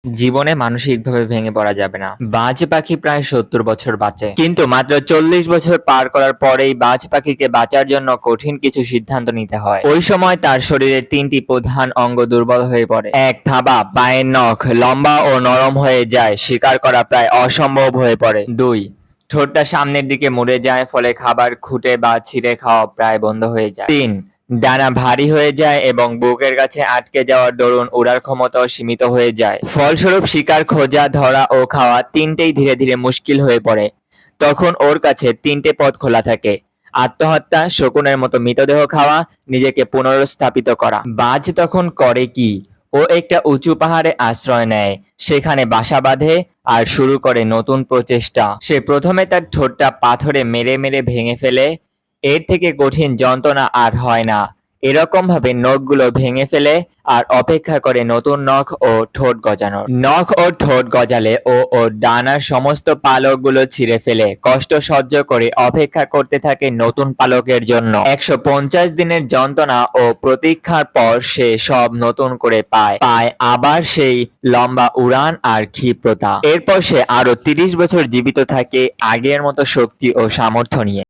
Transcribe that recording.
জীবনে মানসিকভাবে ভেঙে পড়া যাবে না। বাজ পাখি প্রায় ৭০ বছর বাঁচে, কিন্তু মাত্র ৪০ বছর পার করার পরেই বাজ পাখিকে বাঁচার জন্য কঠিন কিছু সিদ্ধান্ত নিতে হয়। ওই সময় তার শরীরের ৩টি প্রধান অঙ্গ দুর্বল হয়ে পড়ে। ১. থাবা, পায়ের নখ লম্বা ও নরম হয়ে যায়, শিকার করা প্রায় অসম্ভব হয়ে পড়ে। ২. ঠোঁটটা সামনের দিকে মুড়ে যায়, ফলে খাবার খুঁটে বা ছিঁড়ে খাওয়া প্রায় বন্ধ হয়ে যায়। ৩. ডানা ভারী হয়ে যায় এবং বুকের কাছে আটকে যাওয়ার দরুন উড়ার ক্ষমতাও সীমিত হয়ে যায়। ফলস্বরূপ শিকার খোঁজা, ধরা ও খাওয়া তিনটেই ধীরে ধীরে মুশকিল হয়ে পড়ে। তখন ওর কাছে ৩টে পথ খোলা থাকে: আত্মহত্যা, শকুনের মতো মৃতদেহ খাওয়া, নিজেকে পুনরুস্থাপিত করা। বাজ তখন করে কি? ও একটা উঁচু পাহাড়ে আশ্রয় নেয়, সেখানে বাসা বাঁধে আর শুরু করে নতুন প্রচেষ্টা। সে প্রথমে তার ঠোঁটটা পাথরে মেরে মেরে ভেঙে ফেলে। এর থেকে কঠিন যন্ত্রণা আর হয় না। এরকম ভাবে নখগুলো ভেঙে ফেলে আর অপেক্ষা করে নতুন নখ ও ঠোঁট গজানোর। নখ ও ঠোঁট গজালে ও ওর ডানার সমস্ত পালকগুলো ছিঁড়ে ফেলে কষ্ট সহ্য করে অপেক্ষা করতে থাকে নতুন পালকের জন্য। ১৫০ দিনের যন্ত্রণা ও প্রতীক্ষার পর সে সব নতুন করে পায় আবার সেই লম্বা উড়ান আর ক্ষিপ্রতা। এরপর সে আরো ৩০ বছর জীবিত থাকে আগের মতো শক্তি ও সামর্থ্য নিয়ে।